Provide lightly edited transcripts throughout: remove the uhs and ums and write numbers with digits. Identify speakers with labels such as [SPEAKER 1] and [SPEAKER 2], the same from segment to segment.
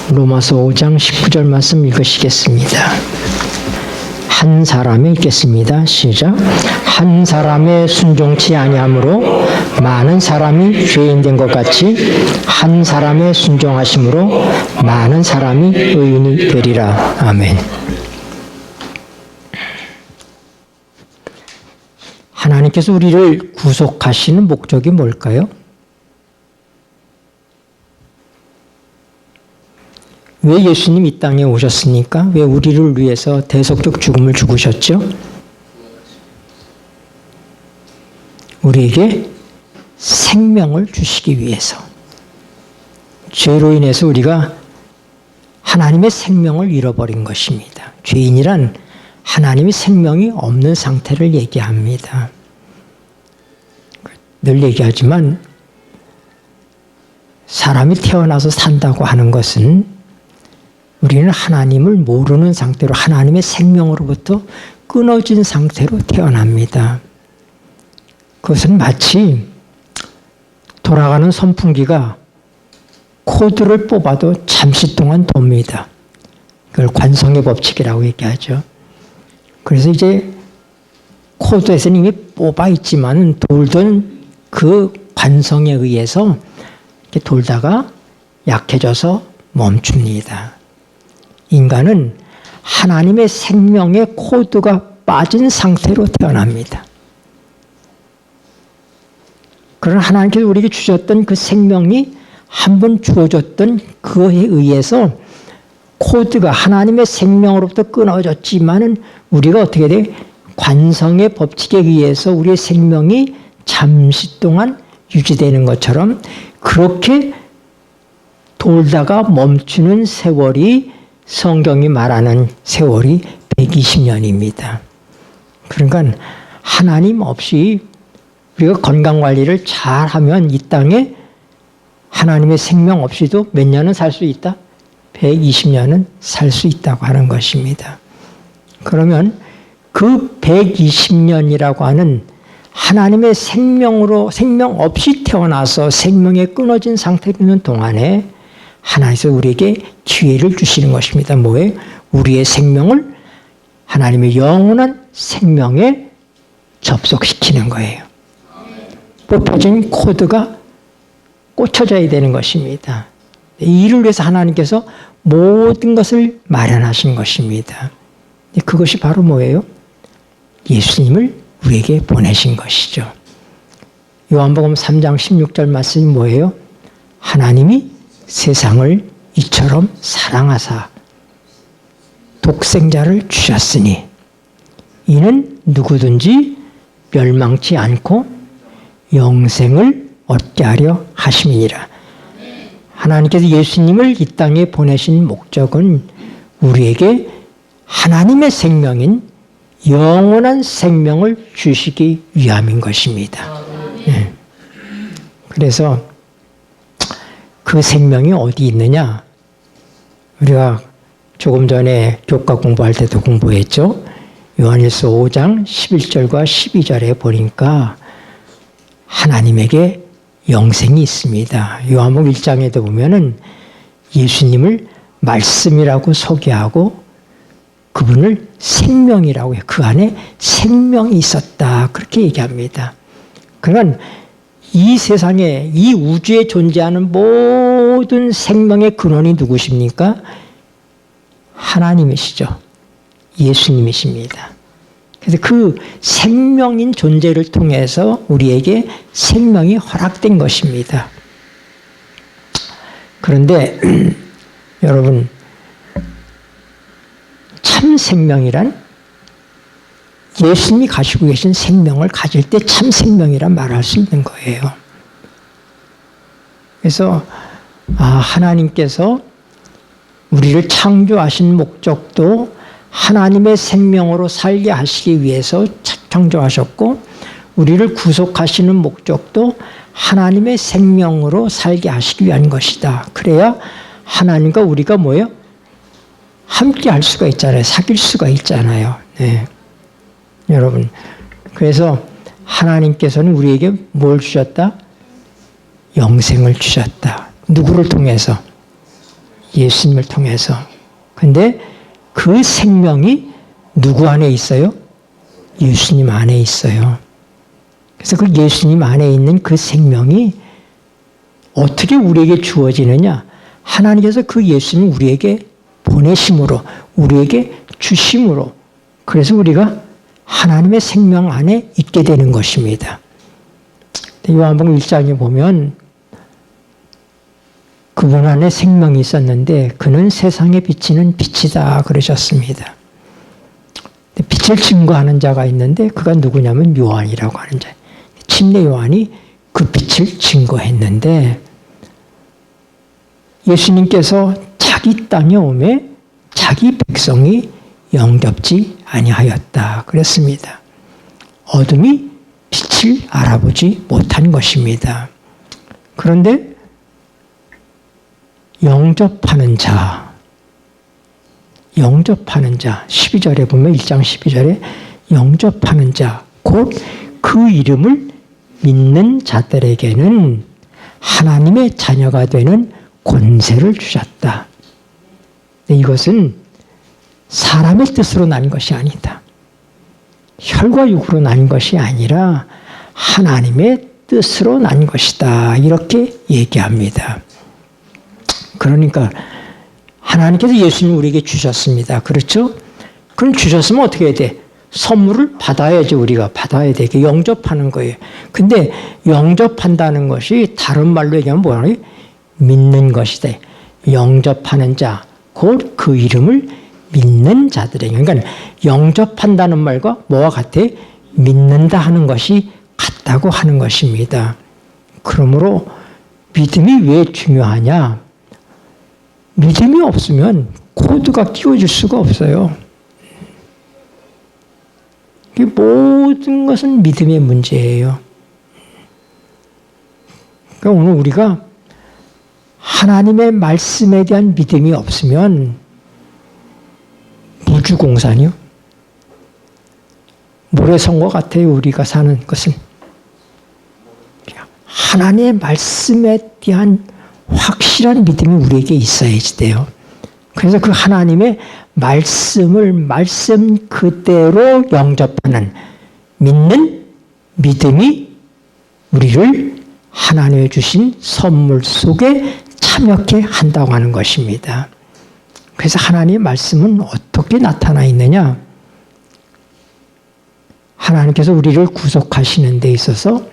[SPEAKER 1] 로마서 5장 19절 말씀 읽으시겠습니다. 한 사람이 있겠습니다. 시작. 한 사람의 순종치 아니함으로 많은 사람이 죄인 된 것 같이 한 사람의 순종하심으로 많은 사람이 의인이 되리라. 아멘. 하나님께서 우리를 구속하시는 목적이 뭘까요? 왜 예수님 이 땅에 오셨습니까? 왜 우리를 위해서 대속적 죽음을 죽으셨죠? 우리에게 생명을 주시기 위해서. 죄로 인해서 우리가 하나님의 생명을 잃어버린 것입니다. 죄인이란 하나님의 생명이 없는 상태를 얘기합니다. 늘 얘기하지만 사람이 태어나서 산다고 하는 것은 우리는 하나님을 모르는 상태로 하나님의 생명으로부터 끊어진 상태로 태어납니다. 그것은 마치 돌아가는 선풍기가 코드를 뽑아도 잠시 동안 돕니다. 그걸 관성의 법칙이라고 얘기하죠. 그래서 이제 코드에서는 이미 뽑아 있지만 돌던 그 관성에 의해서 이렇게 돌다가 약해져서 멈춥니다. 인간은 하나님의 생명의 코드가 빠진 상태로 태어납니다. 그러나 하나님께서 우리에게 주셨던 그 생명이 한번 주어졌던 그에 의해서 코드가 하나님의 생명으로부터 끊어졌지만은 우리가 어떻게 돼? 관성의 법칙에 의해서 우리의 생명이 잠시 동안 유지되는 것처럼 그렇게 돌다가 멈추는 세월이 성경이 말하는 세월이 120년입니다. 그러니까 하나님 없이 우리가 건강관리를 잘하면 이 땅에 하나님의 생명 없이도 몇 년은 살 수 있다? 120년은 살 수 있다고 하는 것입니다. 그러면 그 120년이라고 하는 하나님의 생명으로 생명 없이 태어나서 생명에 끊어진 상태로 있는 동안에 하나님께서 우리에게 기회를 주시는 것입니다. 뭐예요? 우리의 생명을 하나님의 영원한 생명에 접속시키는 거예요. 뽑혀진 코드가 꽂혀져야 되는 것입니다. 이 일을 위해서 하나님께서 모든 것을 마련하신 것입니다. 그것이 바로 뭐예요? 예수님을 우리에게 보내신 것이죠. 요한복음 3장 16절 말씀이 뭐예요? 하나님이 세상을 이처럼 사랑하사 독생자를 주셨으니 이는 누구든지 멸망치 않고 영생을 얻게 하려 하심이니라. 하나님께서 예수님을 이 땅에 보내신 목적은 우리에게 하나님의 생명인 영원한 생명을 주시기 위함인 것입니다. 네. 그래서 그 생명이 어디 있느냐? 우리가 조금 전에 교과 공부할 때도 공부했죠. 요한일서 5장 11절과 12절에 보니까 하나님에게 영생이 있습니다. 요한복음 1장에도 보면은 예수님을 말씀이라고 소개하고 그분을 생명이라고 해요. 그 안에 생명이 있었다. 그렇게 얘기합니다. 그러니까 이 세상에 이 우주에 존재하는 모든 생명의 근원이 누구십니까? 하나님이시죠. 예수님이십니다. 그래서 그 생명인 존재를 통해서 우리에게 생명이 허락된 것입니다. 그런데 여러분, 참 생명이란 예수님이 가지고 계신 생명을 가질 때 참 생명이란 말할 수 있는 거예요. 그래서 하나님께서 우리를 창조하신 목적도 하나님의 생명으로 살게 하시기 위해서 창조하셨고 우리를 구속하시는 목적도 하나님의 생명으로 살게 하시기 위한 것이다. 그래야 하나님과 우리가 뭐예요? 함께 할 수가 있잖아요. 사귈 수가 있잖아요. 네. 여러분, 그래서 하나님께서는 우리에게 뭘 주셨다? 영생을 주셨다. 누구를 통해서? 예수님을 통해서. 근데 그 생명이 누구 안에 있어요? 예수님 안에 있어요. 그래서 그 예수님 안에 있는 그 생명이 어떻게 우리에게 주어지느냐? 하나님께서 그 예수님을 우리에게 보내심으로, 우리에게 주심으로, 그래서 우리가 하나님의 생명 안에 있게 되는 것입니다. 요한복음 1장에 보면 그분 안에 생명이 있었는데 그는 세상에 비치는 빛이다 그러셨습니다. 빛을 증거하는 자가 있는데 그가 누구냐면 요한이라고 하는 자. 침례 요한이 그 빛을 증거했는데 예수님께서 자기 땅에 오매 자기 백성이 영접지 아니하였다 그랬습니다. 어둠이 빛을 알아보지 못한 것입니다. 그런데 영접하는 자 12절에 보면 1장 12절에 영접하는 자, 곧 그 이름을 믿는 자들에게는 하나님의 자녀가 되는 권세를 주셨다. 이것은 사람의 뜻으로 난 것이 아니다. 혈과 육으로 난 것이 아니라 하나님의 뜻으로 난 것이다. 이렇게 얘기합니다. 그러니까 하나님께서 예수님을 우리에게 주셨습니다. 그렇죠? 그럼 주셨으면 어떻게 해야 돼? 선물을 받아야지 우리가 받아야 돼. 영접하는 거예요. 근데 영접한다는 것이 다른 말로 얘기하면 뭐라고 해요? 믿는 것이다. 영접하는 자, 곧 그 이름을 믿는 자들에게. 그러니까 영접한다는 말과 뭐와 같아? 믿는다 하는 것이 같다고 하는 것입니다. 그러므로 믿음이 왜 중요하냐? 믿음이 없으면 코드가 끼워질 수가 없어요. 모든 것은 믿음의 문제예요. 그러니까 오늘 우리가 하나님의 말씀에 대한 믿음이 없으면 무주공산이요. 모래성과 같아요. 우리가 사는 것은. 하나님의 말씀에 대한 확실한 믿음이 우리에게 있어야지 돼요. 그래서 그 하나님의 말씀을 말씀 그대로 영접하는 믿는 믿음이 우리를 하나님의 주신 선물 속에 참여케 한다고 하는 것입니다. 그래서 하나님의 말씀은 어떻게 나타나 있느냐? 하나님께서 우리를 구속하시는 데 있어서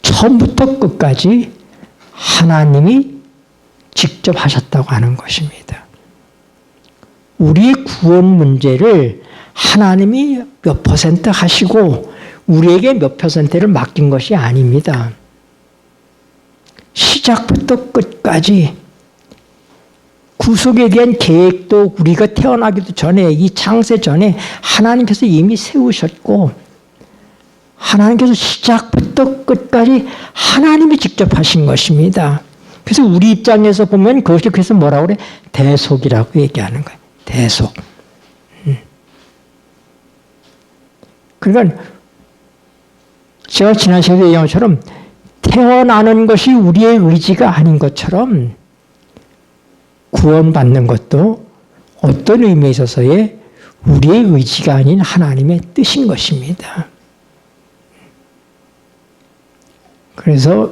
[SPEAKER 1] 처음부터 끝까지 하나님이 직접 하셨다고 하는 것입니다. 우리의 구원 문제를 하나님이 몇 퍼센트 하시고 우리에게 몇 퍼센트를 맡긴 것이 아닙니다. 시작부터 끝까지 구속에 대한 계획도 우리가 태어나기도 전에 이 창세 전에 하나님께서 이미 세우셨고 하나님께서 시작부터 끝까지 하나님이 직접 하신 것입니다. 그래서 우리 입장에서 보면 그것이 그래서 뭐라고 그래? 대속이라고 얘기하는 거예요. 대속. 그러니까 제가 지난 시간에 얘기한 것처럼 태어나는 것이 우리의 의지가 아닌 것처럼 구원받는 것도 어떤 의미에 있어서의 우리의 의지가 아닌 하나님의 뜻인 것입니다. 그래서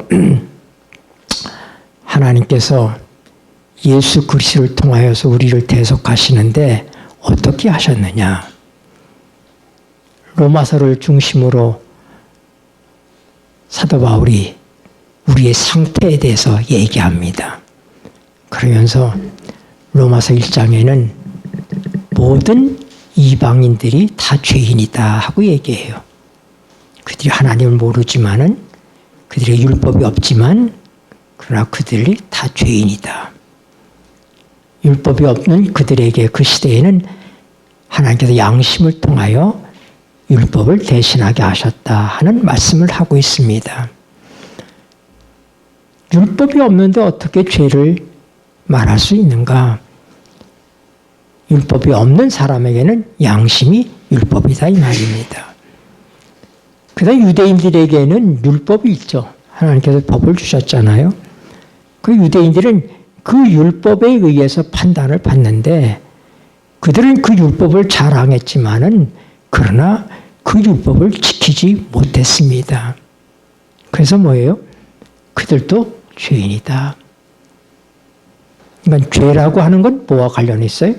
[SPEAKER 1] 하나님께서 예수 그리스도를 통하여서 우리를 대속하시는데 어떻게 하셨느냐? 로마서를 중심으로 사도 바울이 우리의 상태에 대해서 얘기합니다. 그러면서 로마서 1장에는 모든 이방인들이 다 죄인이다 하고 얘기해요. 그들이 하나님을 모르지만은 그들의 율법이 없지만 그러나 그들이 다 죄인이다. 율법이 없는 그들에게 그 시대에는 하나님께서 양심을 통하여 율법을 대신하게 하셨다 하는 말씀을 하고 있습니다. 율법이 없는데 어떻게 죄를 말할 수 있는가? 율법이 없는 사람에게는 양심이 율법이다 이 말입니다. 그다음 유대인들에게는 율법이 있죠. 하나님께서 법을 주셨잖아요. 그 유대인들은 그 율법에 의해서 판단을 받는데 그들은 그 율법을 자랑했지만은 그러나 그 율법을 지키지 못했습니다. 그래서 뭐예요? 그들도 죄인이다. 그러니까 죄라고 하는 건 뭐와 관련이 있어요?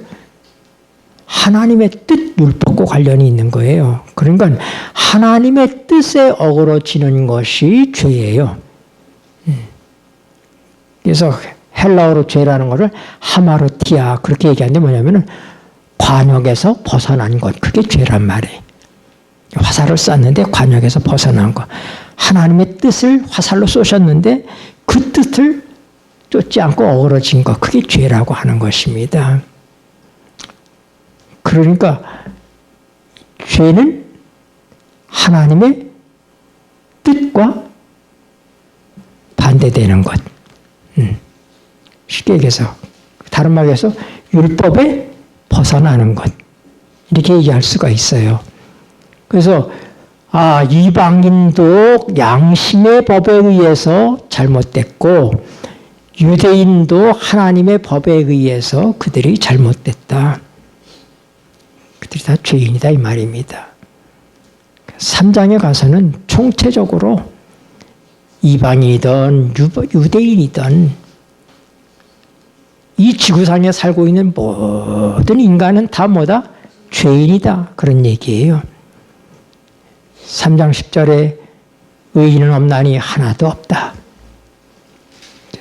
[SPEAKER 1] 하나님의 뜻 율법과 관련이 있는 거예요. 그러니까 하나님의 뜻에 어그러지는 것이 죄예요. 그래서 헬라어로 죄라는 것을 하마르티아 그렇게 얘기하는데 뭐냐면은 관역에서 벗어난 것. 그게 죄란 말이에요. 화살을 쐈는데 관역에서 벗어난 것. 하나님의 뜻을 화살로 쏘셨는데 그 뜻을 쫓지 않고 어그러진 것. 그게 죄라고 하는 것입니다. 그러니까 죄는 하나님의 뜻과 반대되는 것. 쉽게 얘기해서 다른 말로 해서 율법에 벗어나는 것. 이렇게 얘기할 수가 있어요. 그래서 이방인도 양심의 법에 의해서 잘못됐고 유대인도 하나님의 법에 의해서 그들이 잘못됐다. 그들이 다 죄인이다 이 말입니다. 3장에 가서는 총체적으로 이방인이든 유대인이든 이 지구상에 살고 있는 모든 인간은 다 뭐다? 죄인이다. 그런 얘기예요. 3장 10절에 의인은 없나니 하나도 없다.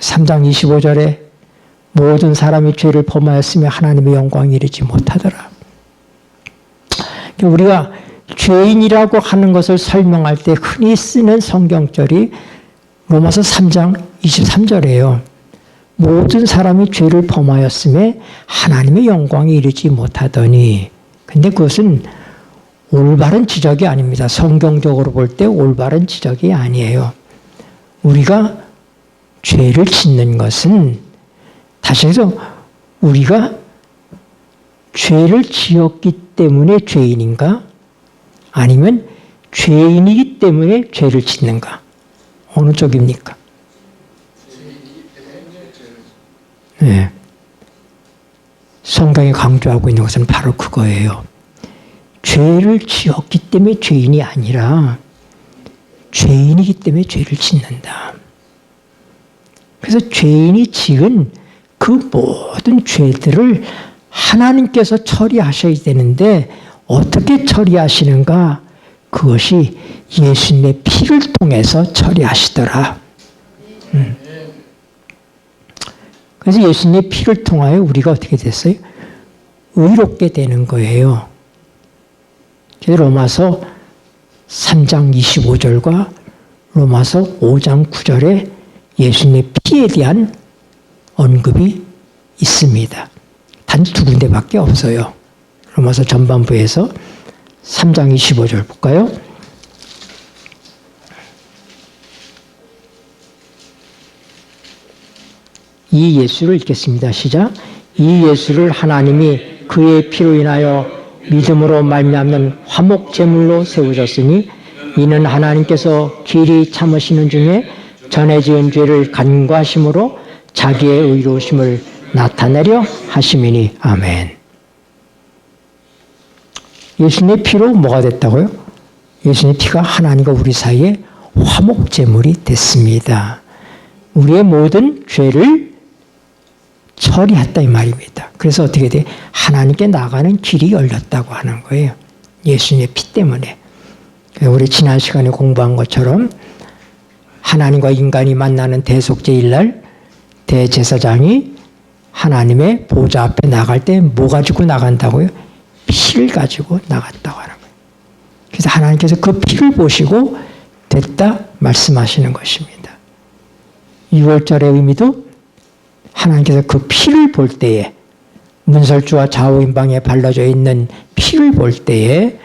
[SPEAKER 1] 3장 25절에 모든 사람이 죄를 범하였으며 하나님의 영광에 이르지 못하더라. 우리가 죄인이라고 하는 것을 설명할 때 흔히 쓰는 성경절이 로마서 3장 23절이에요. 모든 사람이 죄를 범하였음에 하나님의 영광에 이르지 못하더니. 근데 그것은 올바른 지적이 아닙니다. 성경적으로 볼 때 올바른 지적이 아니에요. 우리가 죄를 짓는 것은 다시 해서 우리가 죄를 지었기 때문에 죄인인가? 아니면 죄인이기 때문에 죄를 짓는가? 어느 쪽입니까? 네. 성경이 강조하고 있는 것은 바로 그거예요. 죄를 지었기 때문에 죄인이 아니라 죄인이기 때문에 죄를 짓는다. 그래서 죄인이 지은 그 모든 죄들을 하나님께서 처리하셔야 되는데 어떻게 처리하시는가? 그것이 예수님의 피를 통해서 처리하시더라. 그래서 예수님의 피를 통하여 우리가 어떻게 됐어요? 의롭게 되는 거예요. 로마서 3장 25절과 로마서 5장 9절에 예수님의 피에 대한 언급이 있습니다. 단 두 군데밖에 없어요. 로마서 전반부에서 3장 25절 볼까요? 이 예수를 읽겠습니다. 시작. 이 예수를 하나님이 그의 피로 인하여 믿음으로 말미암는 화목 제물로 세우셨으니 이는 하나님께서 길이 참으시는 중에 전에 지은 죄를 간과하심으로 자기의 의로우심을 나타내려 하심이니. 아멘. 예수님의 피로 뭐가 됐다고요? 예수님의 피가 하나님과 우리 사이에 화목 제물이 됐습니다. 우리의 모든 죄를 처리했다 이 말입니다. 그래서 어떻게 돼? 하나님께 나가는 길이 열렸다고 하는 거예요. 예수님의 피 때문에. 우리 지난 시간에 공부한 것처럼 하나님과 인간이 만나는 대속제일날 대제사장이 하나님의 보좌 앞에 나갈 때 뭐 가지고 나간다고요? 피를 가지고 나갔다고 하는 거예요. 그래서 하나님께서 그 피를 보시고 됐다 말씀하시는 것입니다. 6월절의 의미도 하나님께서 그 피를 볼 때에 문설주와 좌우인방에 발라져 있는 피를 볼 때에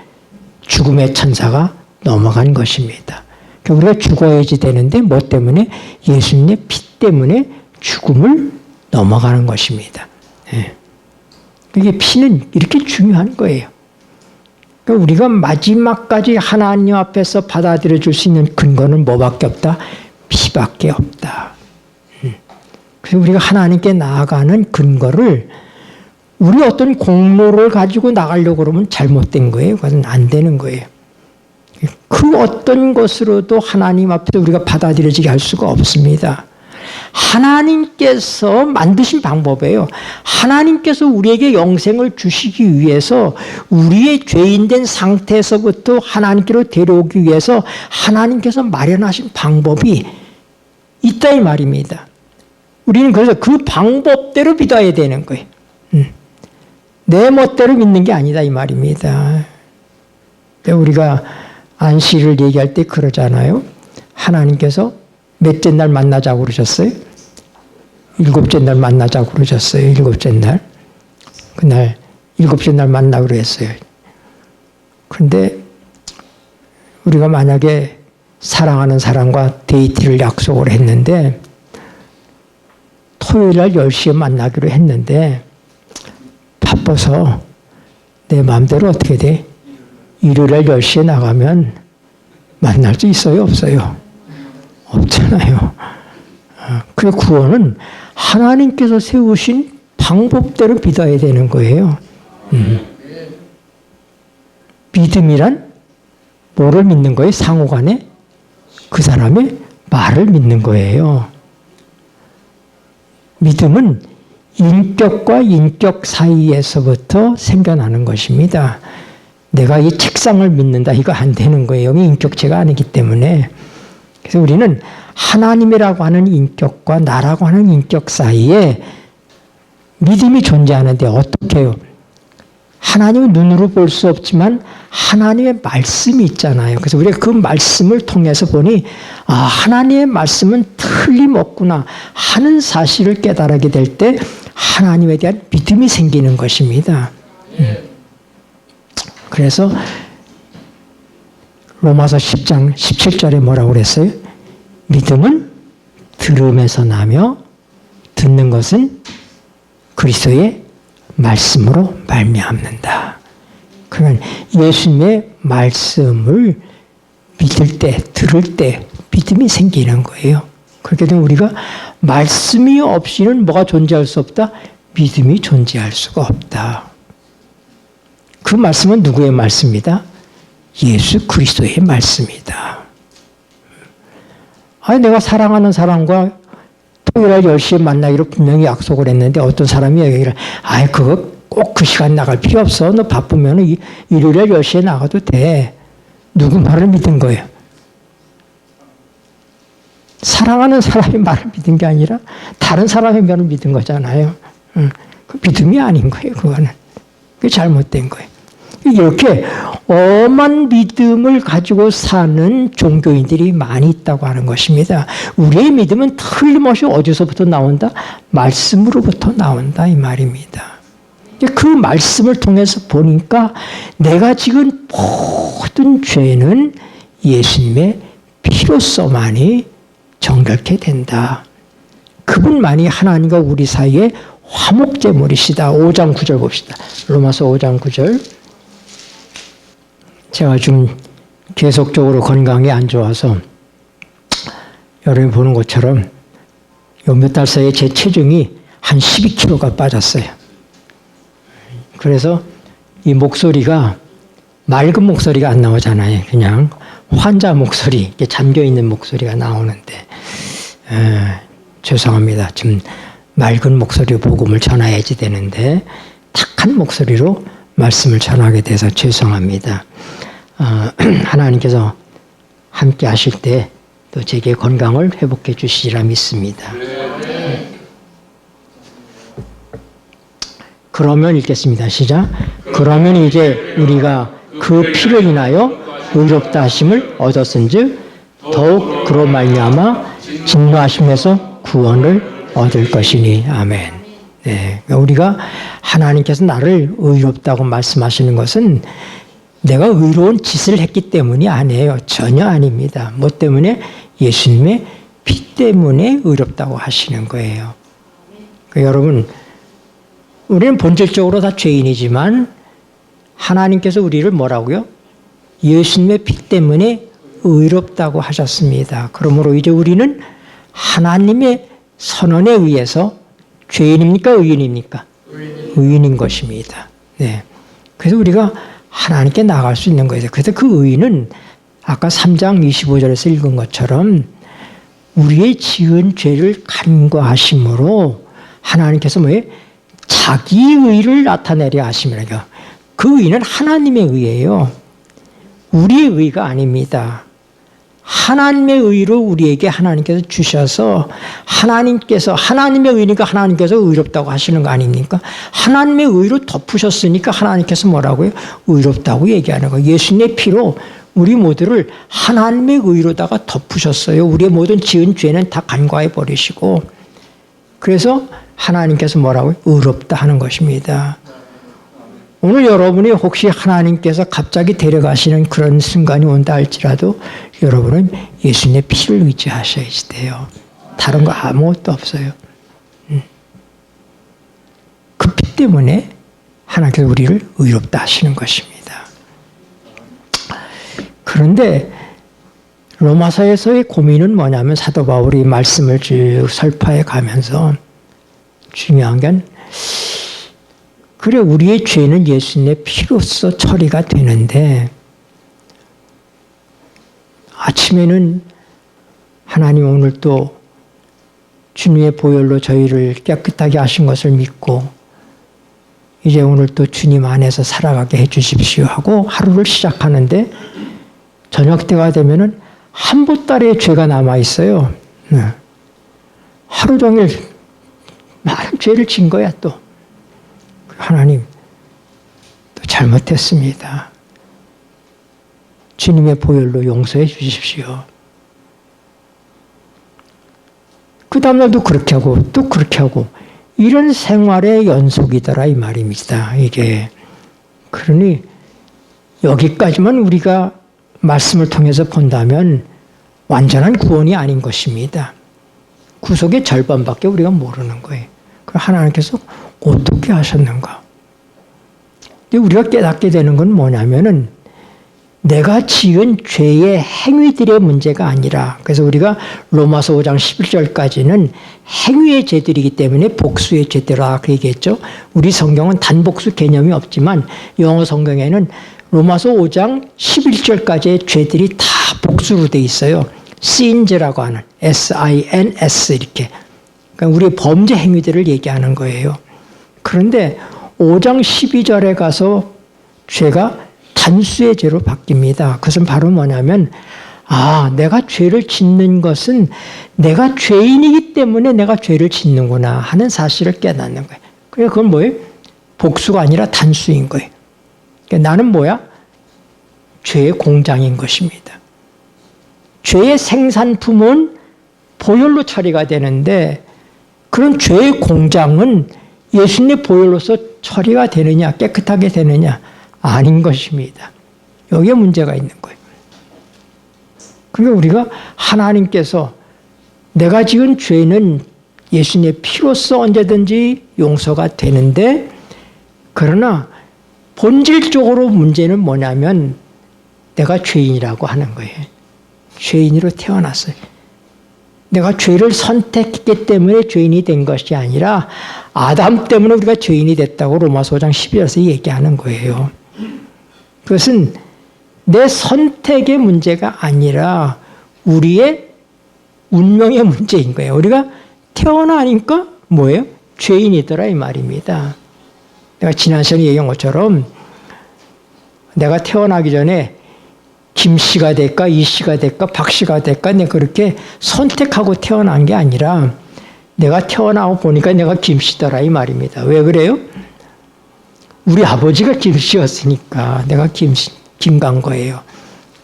[SPEAKER 1] 죽음의 천사가 넘어간 것입니다. 우리가 죽어야지 되는데 뭐 때문에? 예수님의 피 때문에 죽음을 넘어가는 것입니다. 이게 피는 이렇게 중요한 거예요. 그러니까 우리가 마지막까지 하나님 앞에서 받아들여 줄 수 있는 근거는 뭐밖에 없다? 피밖에 없다. 그래서 그래서 우리가 하나님께 나아가는 근거를 우리 어떤 공로를 가지고 나가려고 그러면 잘못된 거예요. 그건 안 되는 거예요. 그 어떤 것으로도 하나님 앞에서 우리가 받아들여지게 할 수가 없습니다. 하나님께서 만드신 방법이에요. 하나님께서 우리에게 영생을 주시기 위해서 우리의 죄인된 상태에서부터 하나님께로 데려오기 위해서 하나님께서 마련하신 방법이 있다 이 말입니다. 우리는 그래서 그 방법대로 믿어야 되는 거예요. 내 멋대로 믿는 게 아니다 이 말입니다. 우리가 안식일을 얘기할 때 그러잖아요. 하나님께서 몇째 날 만나자고 그러셨어요? 7째 날 만나자고 그러셨어요. 7째 날. 그날 7째 날 만나고 그랬어요. 그런데 우리가 만약에 사랑하는 사람과 데이트를 약속을 했는데 토요일 날 10시에 만나기로 했는데 바빠서 내 마음대로 어떻게 돼? 일요일 날 10시에 나가면 만날 수 있어요? 없어요? 없잖아요. 그 구원은 하나님께서 세우신 방법대로 믿어야 되는 거예요. 믿음이란 뭐를 믿는 거예요? 상호간에 그 사람의 말을 믿는 거예요. 믿음은 인격과 인격 사이에서부터 생겨나는 것입니다. 내가 이 책상을 믿는다 이거 안 되는 거예요. 여기 인격체가 아니기 때문에. 그래서 우리는 하나님이라고 하는 인격과 나라고 하는 인격 사이에 믿음이 존재하는데 어떻게 해요? 하나님은 눈으로 볼 수 없지만 하나님의 말씀이 있잖아요. 그래서 우리가 그 말씀을 통해서 보니 아, 하나님의 말씀은 틀림없구나 하는 사실을 깨달게 될 때 하나님에 대한 믿음이 생기는 것입니다. 그래서 로마서 10장 17절에 뭐라고 그랬어요? 믿음은 들음에서 나며 듣는 것은 그리스도의 말씀으로 말미암는다. 그러면 예수님의 말씀을 믿을 때, 들을 때 믿음이 생기는 거예요. 그렇게 되면 우리가 말씀이 없이는 뭐가 존재할 수 없다? 믿음이 존재할 수가 없다. 그 말씀은 누구의 말씀이다? 예수 그리스도의 말씀이다. 아니, 내가 사랑하는 사람과 토요일 10시에 만나기로 분명히 약속을 했는데 어떤 사람이 얘기를 아이, 그거 꼭 그 시간 나갈 필요 없어. 너 바쁘면 일요일 10시에 나가도 돼. 누구 말을 믿은 거예요? 사랑하는 사람의 말을 믿은 게 아니라 다른 사람의 말을 믿은 거잖아요. 그 믿음이 아닌 거예요. 그거는. 그게 잘못된 거예요. 이렇게 엄한 믿음을 가지고 사는 종교인들이 많이 있다고 하는 것입니다. 우리의 믿음은 틀림없이 어디서부터 나온다? 말씀으로부터 나온다 이 말입니다. 그 말씀을 통해서 보니까 내가 지금 모든 죄는 예수님의 피로서만이 정결케 된다. 그분만이 하나님과 우리 사이에 화목제물이시다. 5장 9절 봅시다. 로마서 5장 9절. 제가 좀 계속적으로 건강이 안 좋아서 여러분이 보는 것처럼 요 몇 달 사이에 제 체중이 한 12kg가 빠졌어요. 그래서 이 목소리가 맑은 목소리가 안 나오잖아요. 그냥 환자 목소리, 이렇게 잠겨있는 목소리가 나오는데 죄송합니다. 좀 맑은 목소리로 복음을 전해야지 되는데 탁한 목소리로 말씀을 전하게 돼서 죄송합니다. 하나님께서 함께 하실 때 또 제게 건강을 회복해 주시리라 믿습니다. 그러면 읽겠습니다. 시작. 그러면 이제 우리가 그 피를 인하여 의롭다 하심을 얻었은즉 더욱 그로 말미암아 진노하심에서 구원을 얻을 것이니. 아멘. 네, 우리가 하나님께서 나를 의롭다고 말씀하시는 것은 내가 의로운 짓을 했기 때문이 아니에요. 전혀 아닙니다. 뭐 때문에? 예수님의 피 때문에 의롭다고 하시는 거예요. 그러니까 여러분, 우리는 본질적으로 다 죄인이지만 하나님께서 우리를 뭐라고요? 예수님의 피 때문에 의롭다고 하셨습니다. 그러므로 이제 우리는 하나님의 선언에 의해서 죄인입니까? 의인입니까? 의인인 것입니다. 네. 그래서 우리가 하나님께 나갈 수 있는 거예요. 그래서 그 의인은 아까 3장 25절에서 읽은 것처럼 우리의 지은 죄를 간과하심으로 하나님께서 뭐예요? 자기의 의를 나타내려 하심이라요. 그 의는 하나님의 의예요. 우리의 의가 아닙니다. 하나님의 의로 우리에게 하나님께서 주셔서 하나님의 의니까 하나님께서 의롭다고 하시는 거 아닙니까? 하나님의 의로 덮으셨으니까 하나님께서 뭐라고요? 의롭다고 얘기하는 거예요. 예수님의 피로 우리 모두를 하나님의 의로다가 덮으셨어요. 우리의 모든 지은 죄는 다 간과해 버리시고 그래서 하나님께서 뭐라고요? 의롭다 하는 것입니다. 오늘 여러분이 혹시 하나님께서 갑자기 데려가시는 그런 순간이 온다 할지라도 여러분은 예수님의 피를 의지하셔야지 돼요. 다른 거 아무것도 없어요. 그 피 때문에 하나님께서 우리를 의롭다 하시는 것입니다. 그런데 로마서에서의 고민은 뭐냐면 사도 바울이 말씀을 쭉 설파해 가면서 중요한 건 그래 우리의 죄는 예수님의 피로써 처리가 되는데 아침에는 하나님 오늘 또 주님의 보혈로 저희를 깨끗하게 하신 것을 믿고 이제 오늘 또 주님 안에서 살아가게 해주십시오 하고 하루를 시작하는데 저녁 때가 되면은 한 보따리의 죄가 남아 있어요. 하루 종일 많은 죄를 진 거야 또. 하나님 또 잘못했습니다. 주님의 보혈로 용서해 주십시오. 그 다음날도 그렇게 하고 또 그렇게 하고 이런 생활의 연속이더라 이 말입니다. 이게 그러니 여기까지만 우리가 말씀을 통해서 본다면 완전한 구원이 아닌 것입니다. 구속의 절반밖에 우리가 모르는 거예요. 하나님께서 어떻게 하셨는가? 근데 우리가 깨닫게 되는 건 뭐냐면은 내가 지은 죄의 행위들의 문제가 아니라 그래서 우리가 로마서 5장 11절까지는 행위의 죄들이기 때문에 복수의 죄들아 그 얘기했죠. 우리 성경은 단복수 개념이 없지만 영어 성경에는 로마서 5장 11절까지의 죄들이 다 복수로 돼 있어요. sins라고 하는 S-I-N-S 이렇게. 그러니까 우리의 범죄 행위들을 얘기하는 거예요. 그런데 5장 12절에 가서 죄가 단수의 죄로 바뀝니다. 그것은 바로 뭐냐면 내가 죄를 짓는 것은 내가 죄인이기 때문에 내가 죄를 짓는구나 하는 사실을 깨닫는 거예요. 그러니까 그건 뭐예요? 복수가 아니라 단수인 거예요. 그러니까 나는 뭐야? 죄의 공장인 것입니다. 죄의 생산품은 보혈로 처리가 되는데 그런 죄의 공장은 예수님의 보혈로서 처리가 되느냐 깨끗하게 되느냐 아닌 것입니다. 여기에 문제가 있는 거예요. 그러니까 우리가 하나님께서 내가 지은 죄는 예수님의 피로써 언제든지 용서가 되는데 그러나 본질적으로 문제는 뭐냐면 내가 죄인이라고 하는 거예요. 죄인으로 태어났어요. 내가 죄를 선택했기 때문에 죄인이 된 것이 아니라 아담 때문에 우리가 죄인이 됐다고 로마서 5장 12절에서 얘기하는 거예요. 그것은 내 선택의 문제가 아니라 우리의 운명의 문제인 거예요. 우리가 태어나니까 뭐예요? 죄인이더라 이 말입니다. 내가 지난 시간에 얘기한 것처럼 내가 태어나기 전에 김 씨가 될까, 이 씨가 될까, 박 씨가 될까, 내가 그렇게 선택하고 태어난 게 아니라 내가 태어나고 보니까 내가 김 씨더라 이 말입니다. 왜 그래요? 우리 아버지가 김 씨였으니까 내가 김간 거예요.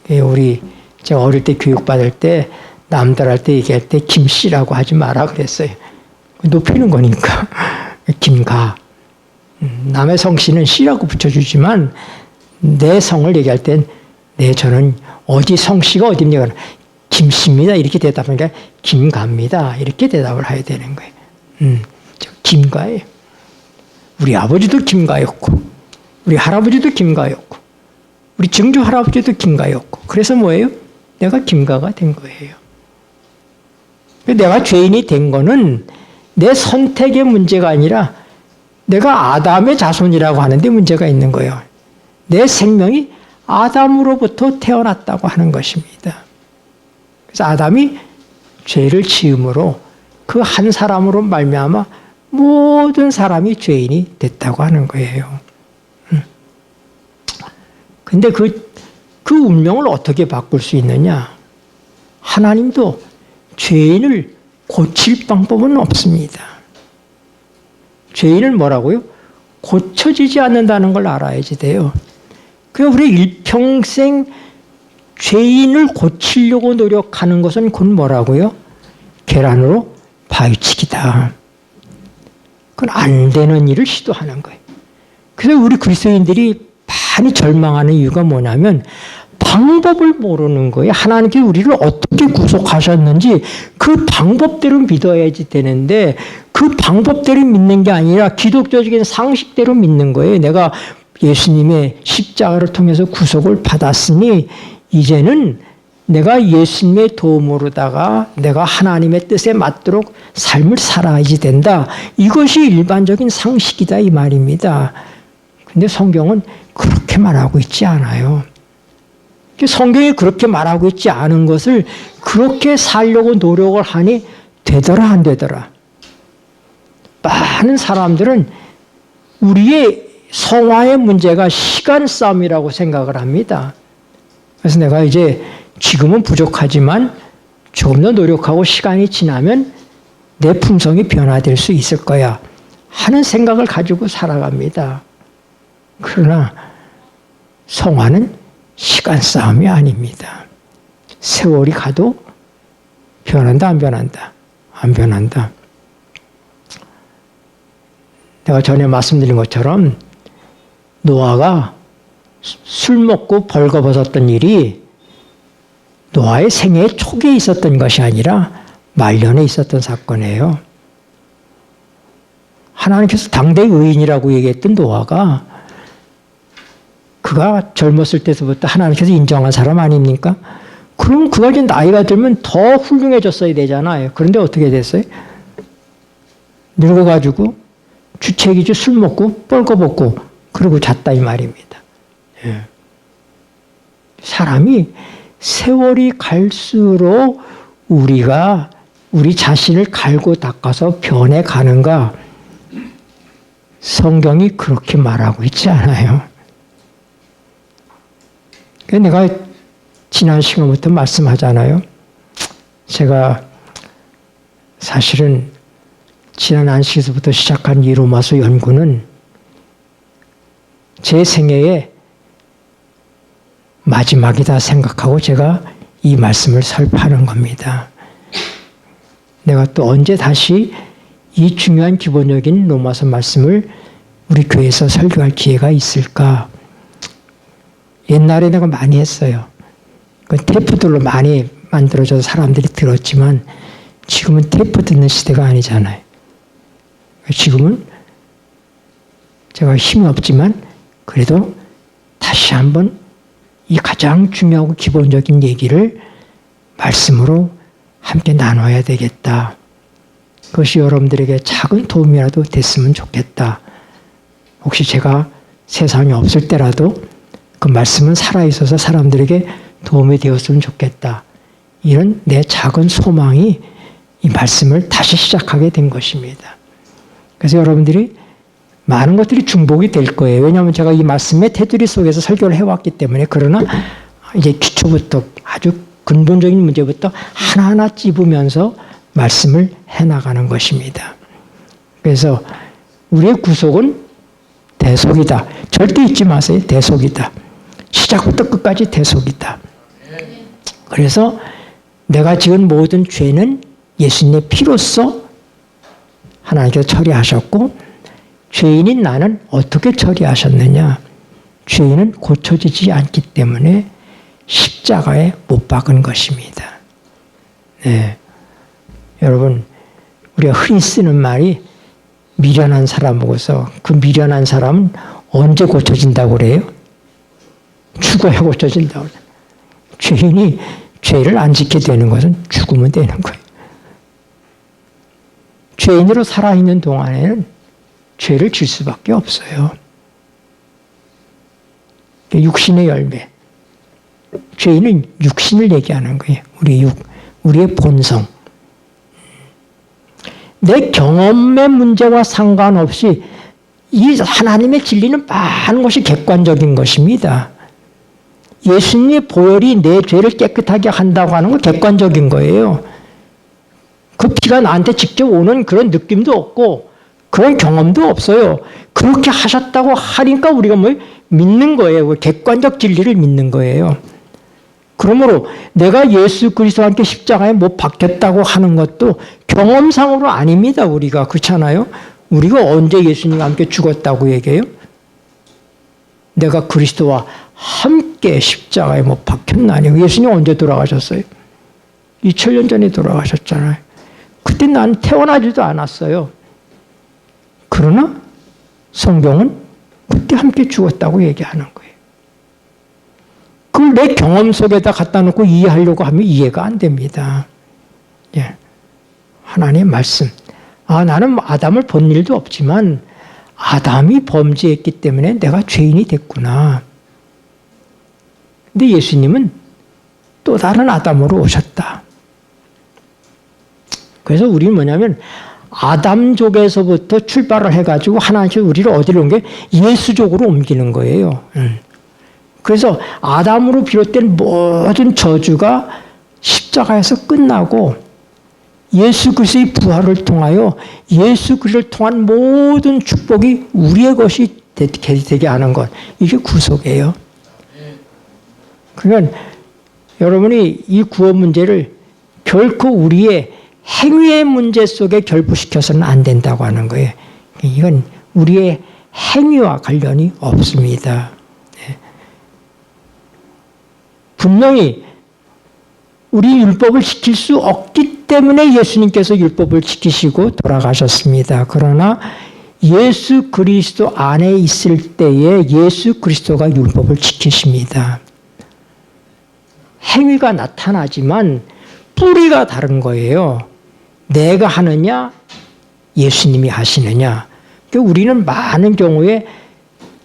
[SPEAKER 1] 우리 제가 어릴 때 교육받을 때 남들한테 얘기할 때 김 씨라고 하지 마라 그랬어요. 높이는 거니까 김가. 남의 성씨는 씨라고 붙여주지만 내 성을 얘기할 땐 저는 어디 성씨가 어디입니까? 김씨입니다. 이렇게 대답하니까 김가입니다. 이렇게 대답을 해야 되는 거예요. 저 김가예요. 우리 아버지도 김가였고 우리 할아버지도 김가였고 우리 증조 할아버지도 김가였고 그래서 뭐예요? 내가 김가가 된 거예요. 내가 죄인이 된 거는 내 선택의 문제가 아니라 내가 아담의 자손이라고 하는데 문제가 있는 거예요. 내 생명이 아담으로부터 태어났다고 하는 것입니다. 그래서 아담이 죄를 지음으로 그 한 사람으로 말미암아 모든 사람이 죄인이 됐다고 하는 거예요. 근데 그 운명을 어떻게 바꿀 수 있느냐? 하나님도 죄인을 고칠 방법은 없습니다. 죄인을 뭐라고요? 고쳐지지 않는다는 걸 알아야지 돼요. 그냥 우리 일평생 죄인을 고치려고 노력하는 것은 곧 뭐라고요? 계란으로 바위치기다. 그건 안 되는 일을 시도하는 거예요. 그래서 우리 그리스도인들이 많이 절망하는 이유가 뭐냐면 방법을 모르는 거예요. 하나님께서 우리를 어떻게 구속하셨는지 그 방법대로 믿어야지 되는데 그 방법대로 믿는 게 아니라 기독교적인 상식대로 믿는 거예요. 내가 예수님의 십자가를 통해서 구속을 받았으니 이제는 내가 예수님의 도움으로다가 내가 하나님의 뜻에 맞도록 삶을 살아야지 된다. 이것이 일반적인 상식이다 이 말입니다. 근데 성경은 그렇게 말하고 있지 않아요. 성경이 그렇게 말하고 있지 않은 것을 그렇게 살려고 노력을 하니 되더라 안 되더라. 많은 사람들은 우리의 성화의 문제가 시간 싸움이라고 생각을 합니다. 그래서 내가 이제 지금은 부족하지만 조금 더 노력하고 시간이 지나면 내 품성이 변화될 수 있을 거야 하는 생각을 가지고 살아갑니다. 그러나 성화는 시간 싸움이 아닙니다. 세월이 가도 변한다 안 변한다? 안 변한다. 내가 전에 말씀드린 것처럼 노아가 술 먹고 벌거벗었던 일이 노아의 생애 초기에 있었던 것이 아니라 말년에 있었던 사건이에요. 하나님께서 당대 의인이라고 얘기했던 노아가 그가 젊었을 때부터 하나님께서 인정한 사람 아닙니까? 그럼 그가 이제 나이가 들면 더 훌륭해졌어야 되잖아요. 그런데 어떻게 됐어요? 늙어가지고 주책이지 술 먹고 뻘거벗고 그러고 잤다 이 말입니다. 예. 사람이 세월이 갈수록 우리가 우리 자신을 갈고 닦아서 변해가는가? 성경이 그렇게 말하고 있지 않아요. 내가 지난 시간부터 말씀하잖아요. 제가 사실은 지난 안식에서부터 시작한 이 로마서 연구는 제 생애의 마지막이다 생각하고 제가 이 말씀을 설파하는 겁니다. 내가 또 언제 다시 이 중요한 기본적인 로마서 말씀을 우리 교회에서 설교할 기회가 있을까? 옛날에 내가 많이 했어요. 그 테이프들로 많이 만들어져서 사람들이 들었지만 지금은 테이프 듣는 시대가 아니잖아요. 지금은 제가 힘이 없지만 그래도 다시 한번 이 가장 중요하고 기본적인 얘기를 말씀으로 함께 나눠야 되겠다. 그것이 여러분들에게 작은 도움이라도 됐으면 좋겠다. 혹시 제가 세상에 없을 때라도 그 말씀은 살아있어서 사람들에게 도움이 되었으면 좋겠다. 이런 내 작은 소망이 이 말씀을 다시 시작하게 된 것입니다. 그래서 여러분들이 많은 것들이 중복이 될 거예요. 왜냐하면 제가 이 말씀의 테두리 속에서 설교를 해왔기 때문에. 그러나 이제 기초부터 아주 근본적인 문제부터 하나하나 찝으면서 말씀을 해나가는 것입니다. 그래서 우리의 구속은 대속이다. 절대 잊지 마세요. 대속이다. 시작부터 끝까지 대속이다. 그래서 내가 지은 모든 죄는 예수님의 피로써 하나님께서 처리하셨고 죄인인 나는 어떻게 처리하셨느냐? 죄인은 고쳐지지 않기 때문에 십자가에 못 박은 것입니다. 네. 여러분, 우리가 흔히 쓰는 말이 미련한 사람 보고서 그 미련한 사람은 언제 고쳐진다고 그래요? 죽어야 고쳐진다고 그래요. 죄인이 죄를 안 지게 되는 것은 죽으면 되는 거예요. 죄인으로 살아있는 동안에는 죄를 질 수밖에 없어요. 육신의 열매. 죄인은 육신을 얘기하는 거예요. 우리의 본성. 내 경험의 문제와 상관없이 이 하나님의 진리는 많은 것이 객관적인 것입니다. 예수님의 보혈이 내 죄를 깨끗하게 한다고 하는 건 객관적인 거예요. 그 피가 나한테 직접 오는 그런 느낌도 없고 그런 경험도 없어요. 그렇게 하셨다고 하니까 우리가 믿는 거예요. 객관적 진리를 믿는 거예요. 그러므로 내가 예수 그리스도와 함께 십자가에 못 박혔다고 하는 것도 경험상으로 아닙니다. 우리가 그렇잖아요. 우리가 언제 예수님과 함께 죽었다고 얘기해요? 내가 그리스도와 함께 십자가에 못 박혔나니. 예수님 언제 돌아가셨어요? 2000년 전에 돌아가셨잖아요. 그때 난 태어나지도 않았어요. 그러나 성경은 그때 함께 죽었다고 얘기하는 거예요. 그걸 내 경험 속에다 갖다 놓고 이해하려고 하면 이해가 안 됩니다. 예. 하나님의 말씀. 나는 아담을 본 일도 없지만 아담이 범죄했기 때문에 내가 죄인이 됐구나. 근데 예수님은 또 다른 아담으로 오셨다. 그래서 우리는 뭐냐면 아담족에서부터 출발을 해가지고 하나님께서 우리를 어디로 옮겨? 예수족으로 옮기는 거예요. 그래서 아담으로 비롯된 모든 저주가 십자가에서 끝나고 예수 그리스도의 부활을 통하여 예수 그리스도를 통한 모든 축복이 우리의 것이 되게 하는 것. 이게 구속이에요. 그러니까 여러분이 이 구원 문제를 결코 우리의 행위의 문제 속에 결부시켜서는 안 된다고 하는 거예요. 이건 우리의 행위와 관련이 없습니다. 분명히 우리 율법을 지킬 수 없기 때문에 예수님께서 율법을 지키시고 돌아가셨습니다. 그러나 예수 그리스도 안에 있을 때에 예수 그리스도가 율법을 지키십니다. 행위가 나타나지만 뿌리가 다른 거예요. 내가 하느냐, 예수님이 하시느냐. 그러니까 우리는 많은 경우에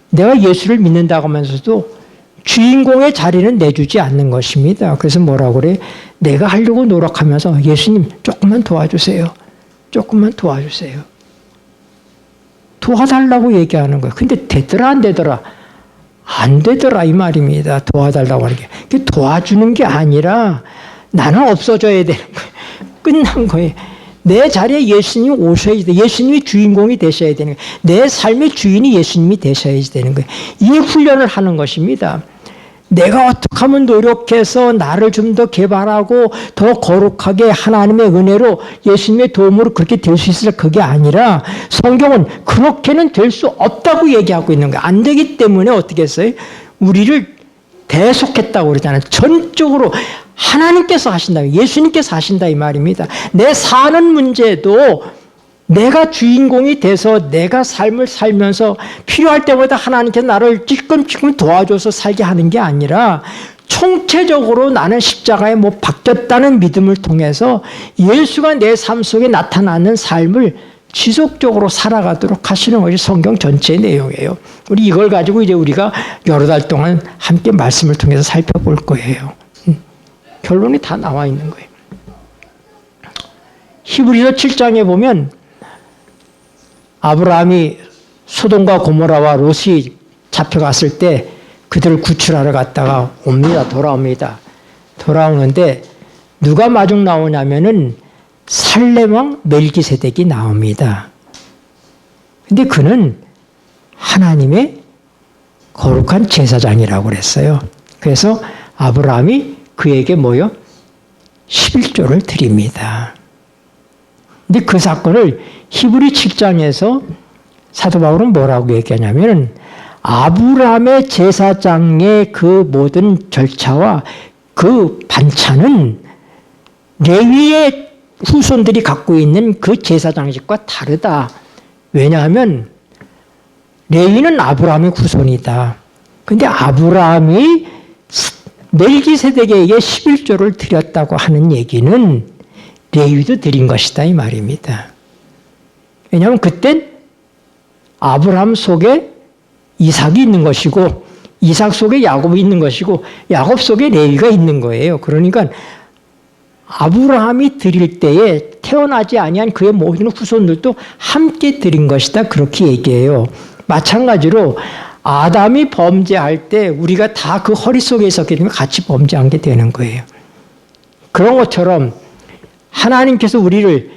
[SPEAKER 1] 내가 예수를 믿는다고 하면서도 주인공의 자리는 내주지 않는 것입니다. 그래서 뭐라고 그래? 내가 하려고 노력하면서 예수님 조금만 도와주세요. 조금만 도와주세요. 도와달라고 얘기하는 거예요. 근데 되더라 안 되더라? 안 되더라 이 말입니다. 도와달라고 하는 게. 도와주는 게 아니라 나는 없어져야 되는 거예요. 끝난 거예요. 내 자리에 예수님이 오셔야 돼. 예수님이 주인공이 되셔야 되는 거예요. 내 삶의 주인이 예수님이 되셔야 되는 거예요. 이 훈련을 하는 것입니다. 내가 어떻게 하면 노력해서 나를 좀 더 개발하고 더 거룩하게 하나님의 은혜로 예수님의 도움으로 그렇게 될 수 있을까? 그게 아니라 성경은 그렇게는 될 수 없다고 얘기하고 있는 거예요. 안 되기 때문에 어떻게 했어요? 우리를 대속했다고 그러잖아요. 전적으로 하나님께서 하신다. 예수님께서 하신다 이 말입니다. 내 사는 문제도 내가 주인공이 돼서 내가 삶을 살면서 필요할 때마다 하나님께서 나를 찔끔찔끔 도와줘서 살게 하는 게 아니라 총체적으로 나는 십자가에 못 박혔다는 믿음을 통해서 예수가 내 삶 속에 나타나는 삶을 지속적으로 살아가도록 하시는 것이 성경 전체의 내용이에요. 우리 이걸 가지고 이제 우리가 여러 달 동안 함께 말씀을 통해서 살펴볼 거예요. 결론이 다 나와 있는 거예요. 히브리서 7장에 보면 아브라함이 소돔과 고모라와 롯이 잡혀갔을 때 그들을 구출하러 갔다가 옵니다. 돌아옵니다. 돌아오는데 누가 마중 나오냐면은 살렘왕 멜기세덱이 나옵니다. 근데 그는 하나님의 거룩한 제사장이라고 그랬어요. 그래서 아브라함이 그에게 뭐요? 11조를 드립니다. 근데 그 사건을 히브리 7장에서 사도 바울은 뭐라고 얘기하냐면 아브라함의 제사장의 그 모든 절차와 그 반찬은 레위의 후손들이 갖고 있는 그 제사장직과 다르다. 왜냐하면 레위는 아브라함의 후손이다. 근데 아브라함이 멜기세덱에게 11조를 드렸다고 하는 얘기는 레위도 드린 것이다 이 말입니다. 왜냐하면 그땐 아브라함 속에 이삭이 있는 것이고 이삭 속에 야곱이 있는 것이고 야곱 속에 레위가 있는 거예요. 그러니까 아브라함이 드릴 때에 태어나지 아니한 그의 모든 후손들도 함께 드린 것이다. 그렇게 얘기해요. 마찬가지로 아담이 범죄할 때 우리가 다 그 허리 속에 있었기 때문에 같이 범죄한 게 되는 거예요. 그런 것처럼 하나님께서 우리를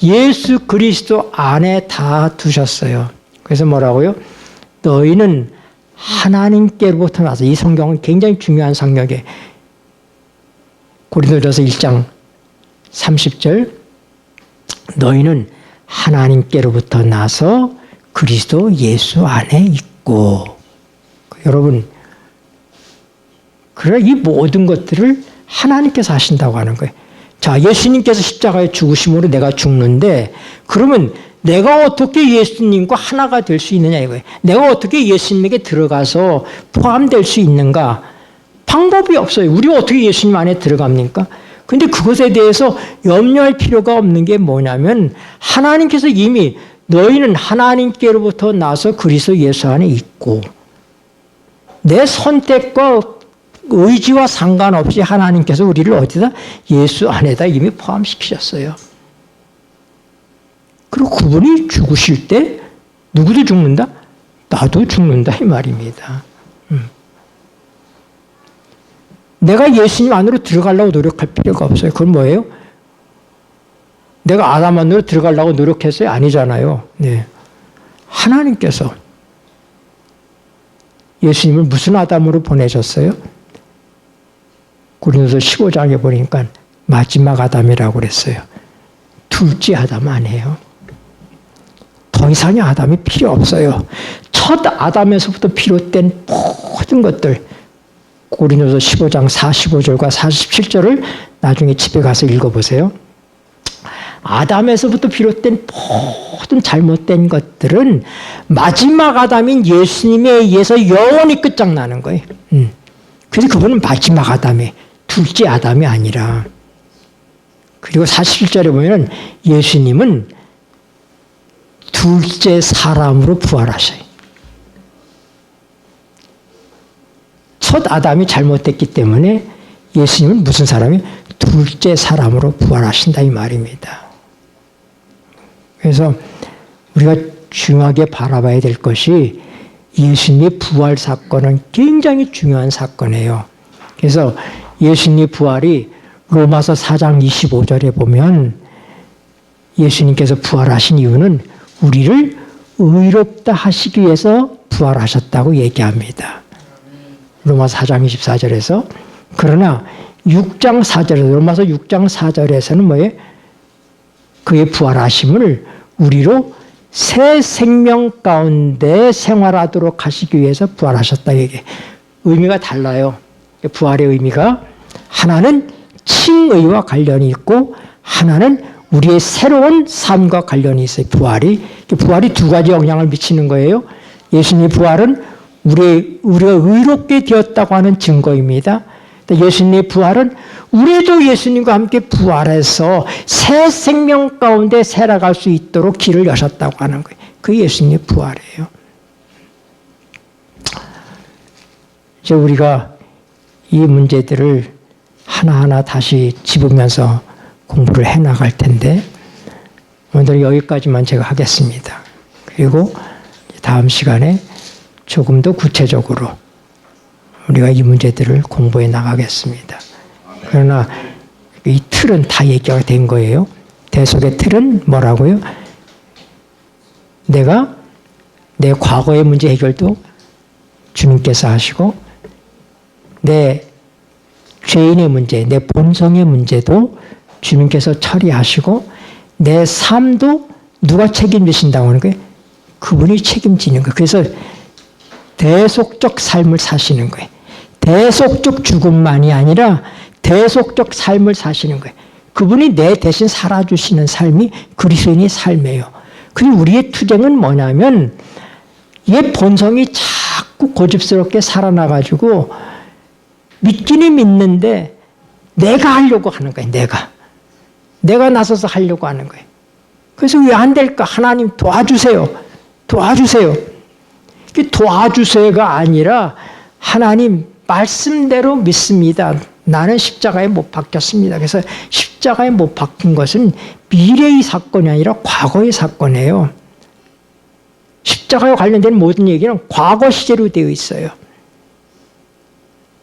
[SPEAKER 1] 예수 그리스도 안에 다 두셨어요. 그래서 뭐라고요? 너희는 하나님께로부터 나서, 이 성경은 굉장히 중요한 성경이에요. 고린도전서 1장 30절, 너희는 하나님께로부터 나서 그리스도 예수 안에 있고. 여러분, 그래, 이 모든 것들을 하나님께서 하신다고 하는 거예요. 자, 예수님께서 십자가에 죽으심으로 내가 죽는데, 그러면 내가 어떻게 예수님과 하나가 될 수 있느냐 이거예요. 내가 어떻게 예수님에게 들어가서 포함될 수 있는가? 방법이 없어요. 우리가 어떻게 예수님 안에 들어갑니까? 근데 그것에 대해서 염려할 필요가 없는 게 뭐냐면, 하나님께서 이미 너희는 하나님께로부터 나서 그리스도 예수 안에 있고, 내 선택과 의지와 상관없이 하나님께서 우리를 어디다? 예수 안에다 이미 포함시키셨어요. 그리고 그분이 죽으실 때 누구도 죽는다? 나도 죽는다 이 말입니다. 내가 예수님 안으로 들어가려고 노력할 필요가 없어요. 그건 뭐예요? 내가 아담 안으로 들어가려고 노력했어요? 아니잖아요. 네. 하나님께서 예수님을 무슨 아담으로 보내셨어요? 고린도서 15장에 보니까 마지막 아담이라고 그랬어요. 둘째 아담 아니에요. 더 이상의 아담이 필요 없어요. 첫 아담에서부터 비롯된 모든 것들, 고린도서 15장 45절과 47절을 나중에 집에 가서 읽어보세요. 아담에서부터 비롯된 모든 잘못된 것들은 마지막 아담인 예수님에 의해서 영원히 끝장나는 거예요. 그래서 그분은 마지막 아담이에요. 둘째 아담이 아니라. 그리고 47절에 보면 예수님은 둘째 사람으로 부활하셔요. 첫 아담이 잘못됐기 때문에 예수님은 무슨 사람이? 둘째 사람으로 부활하신다 이 말입니다. 그래서 우리가 중요하게 바라봐야 될 것이, 예수님의 부활 사건은 굉장히 중요한 사건이에요. 그래서 예수님의 부활이 로마서 4장 25절에 보면 예수님께서 부활하신 이유는 우리를 의롭다 하시기 위해서 부활하셨다고 얘기합니다. 로마서 4장 24절에서. 그러나 6장 4절에서, 로마서 6장 4절에서는 뭐예요? 그의 부활하심을 우리로 새 생명 가운데 생활하도록 하시기 위해서 부활하셨다 얘기해요. 의미가 달라요. 부활의 의미가 하나는 칭의와 관련이 있고 하나는 우리의 새로운 삶과 관련이 있어요. 부활이 두 가지 영향을 미치는 거예요. 예수님의 부활은 우리가 의롭게 되었다고 하는 증거입니다. 예수님의 부활은 우리도 예수님과 함께 부활해서 새 생명 가운데 살아갈 수 있도록 길을 여셨다고 하는 거예요. 그게 예수님의 부활이에요. 이제 우리가 이 문제들을 하나하나 다시 짚으면서 공부를 해나갈 텐데, 오늘 여기까지만 제가 하겠습니다. 그리고 다음 시간에 조금 더 구체적으로 우리가 이 문제들을 공부해 나가겠습니다. 그러나 이 틀은 다 얘기가 된 거예요. 대속의 틀은 뭐라고요? 내가 내 과거의 문제 해결도 주님께서 하시고, 내 죄인의 문제, 내 본성의 문제도 주님께서 처리하시고, 내 삶도 누가 책임지신다고 하는 거예요? 그분이 책임지는 거예요. 그래서 대속적 삶을 사시는 거예요. 대속적 죽음만이 아니라 대속적 삶을 사시는 거예요. 그분이 내 대신 살아주시는 삶이 그리스도인의 삶이에요. 그리고 우리의 투쟁은 뭐냐면, 얘 본성이 자꾸 고집스럽게 살아나가지고 믿기는 믿는데 내가 하려고 하는 거예요. 내가 나서서 하려고 하는 거예요. 그래서 왜 안 될까? 하나님 도와주세요. 도와주세요. 도와주세요가 아니라 하나님 말씀대로 믿습니다. 나는 십자가에 못 박혔습니다. 그래서 십자가에 못 박힌 것은 미래의 사건이 아니라 과거의 사건이에요. 십자가에 관련된 모든 얘기는 과거 시제로 되어 있어요.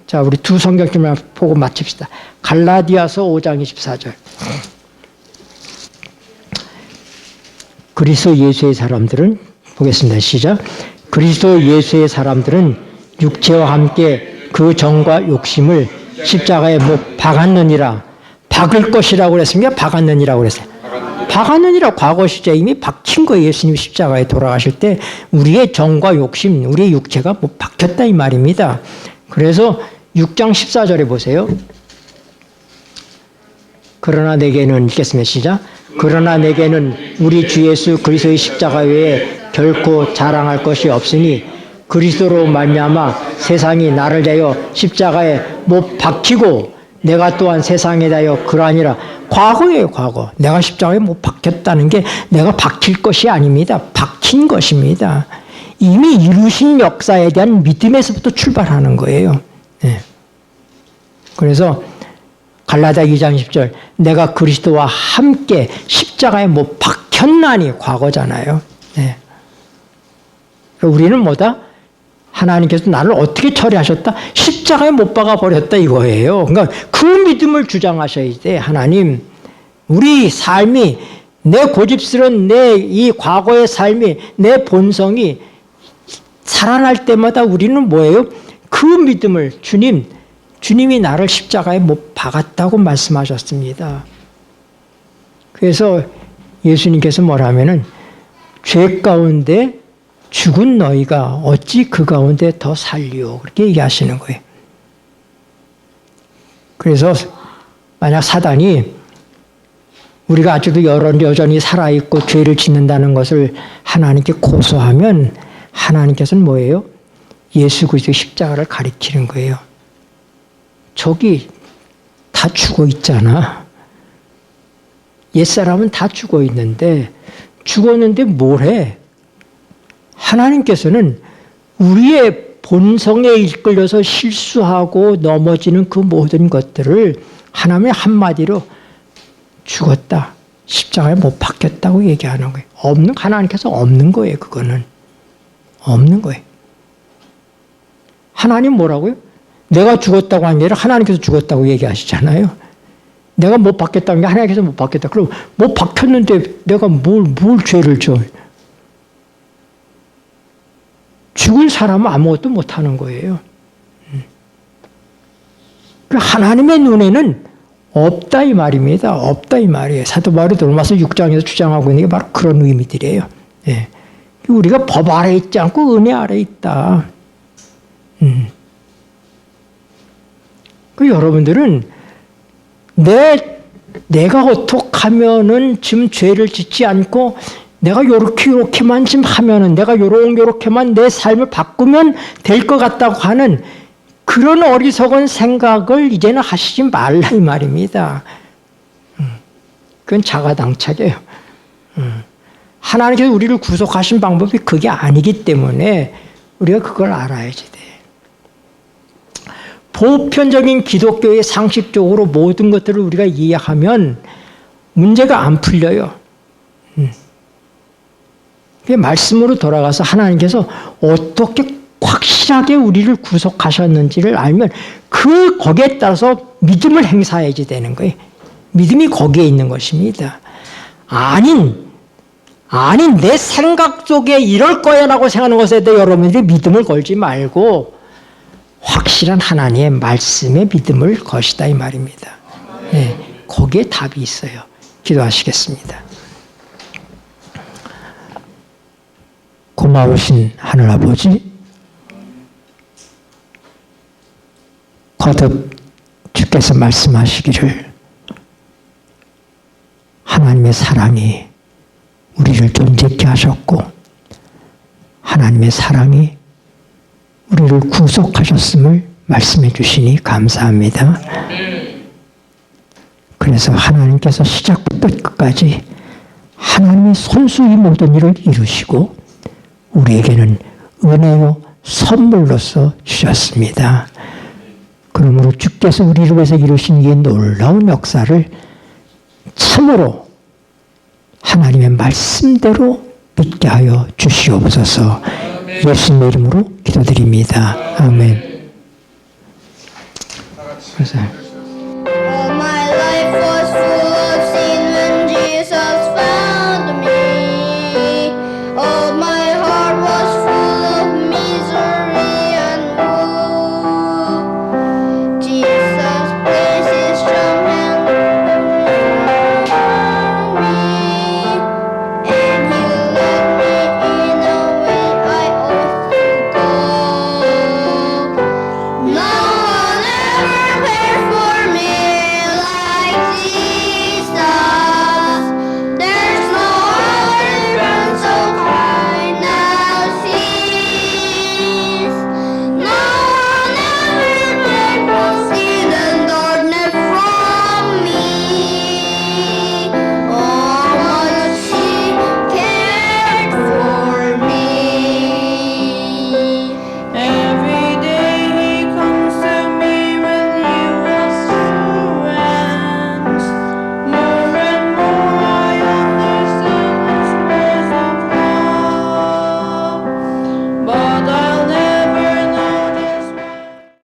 [SPEAKER 1] 자, 우리 두 성경쯤만 보고 마칩시다. 갈라디아서 5장 24절. 그리스도 예수의 사람들은, 보겠습니다. 시작. 그리스도 예수의 사람들은 육체와 함께 그 정과 욕심을 십자가에 못 박았느니라. 박을 것이라고 그랬습니까? 박았느니라고 그랬어요. 박았느니라. 과거 시제 이미 박힌 거예요. 예수님 십자가에 돌아가실 때 우리의 정과 욕심, 우리의 육체가 못 박혔다 이 말입니다. 그래서 6장 14절에 보세요. 그러나 내게는, 읽겠습니다. 시작. 그러나 내게는 우리 주 예수 그리스도의 십자가 외에 결코 자랑할 것이 없으니 그리스도로 말미암아 세상이 나를 대하여 십자가에 못 박히고 내가 또한 세상에 대하여 그러하니라. 과거예요, 과거. 내가 십자가에 못 박혔다는 게 내가 박힐 것이 아닙니다. 박힌 것입니다. 이미 이루신 역사에 대한 믿음에서부터 출발하는 거예요. 네. 그래서 갈라디아 2장 10절, 내가 그리스도와 함께 십자가에 못 박혔나니, 과거잖아요. 네. 우리는 뭐다? 하나님께서 나를 어떻게 처리하셨다? 십자가에 못 박아 버렸다 이거예요. 그러니까 그 믿음을 주장하셔야 돼. 하나님, 우리 삶이, 내 고집스러운 내 이 과거의 삶이, 내 본성이 살아날 때마다 우리는 뭐예요? 그 믿음을, 주님이 나를 십자가에 못 박았다고 말씀하셨습니다. 그래서 예수님께서 뭐라면은, 죄 가운데 죽은 너희가 어찌 그 가운데 더 살리오, 그렇게 얘기하시는 거예요. 그래서 만약 사단이 우리가 아직도 여전히 살아있고 죄를 짓는다는 것을 하나님께 고소하면 하나님께서는 뭐예요? 예수 그리스도의 십자가를 가리키는 거예요. 저기 다 죽어 있잖아. 옛사람은 다 죽어 있는데, 죽었는데 뭘 해? 하나님께서는 우리의 본성에 이끌려서 실수하고 넘어지는 그 모든 것들을 하나님의 한마디로 죽었다, 십자가에 못 박혔다고 얘기하는 거예요. 하나님께서 없는 거예요. 그거는 없는 거예요. 하나님 뭐라고요? 내가 죽었다고 하는 게 아니라 하나님께서 죽었다고 얘기하시잖아요. 내가 못 박혔다는 게 하나님께서 못 박혔다. 그럼 못 박혔는데 내가 뭘 죄를 져? 죽은 사람은 아무것도 못하는 거예요. 하나님의 눈에는 없다 이 말입니다. 없다 이 말이에요. 사도 바울이 로마서 6장에서 주장하고 있는 게 바로 그런 의미들이에요. 예. 우리가 법 아래 있지 않고 은혜 아래 있다. 여러분들은 내가 어떻게 하면은 지금 죄를 짓지 않고 내가 요렇게만 지금 하면은, 내가 요렇게만 내 삶을 바꾸면 될 것 같다고 하는 그런 어리석은 생각을 이제는 하시지 말라 이 말입니다. 그건 자가당착이에요. 하나님께서 우리를 구속하신 방법이 그게 아니기 때문에 우리가 그걸 알아야지 돼. 보편적인 기독교의 상식적으로 모든 것들을 우리가 이해하면 문제가 안 풀려요. 말씀으로 돌아가서 하나님께서 어떻게 확실하게 우리를 구속하셨는지를 알면 거기에 따라서 믿음을 행사해야지 되는 거예요. 믿음이 거기에 있는 것입니다. 아닌 내 생각 속에 이럴 거야 라고 생각하는 것에 대해 여러분들이 믿음을 걸지 말고 확실한 하나님의 말씀에 믿음을 것이다 이 말입니다. 네, 거기에 답이 있어요. 기도하시겠습니다. 고마우신 하늘아버지, 거듭 주께서 말씀하시기를 하나님의 사랑이 우리를 존재케 하셨고 하나님의 사랑이 우리를 구속하셨음을 말씀해 주시니 감사합니다. 그래서 하나님께서 시작부터 끝까지 하나님이 손수 이 모든 일을 이루시고 우리에게는 은혜요 선물로서 주셨습니다. 그러므로 주께서 우리를 위해서 이루신 이 놀라운 역사를 참으로 하나님의 말씀대로 믿게 하여 주시옵소서. 예수님의 이름으로 기도드립니다. 아멘.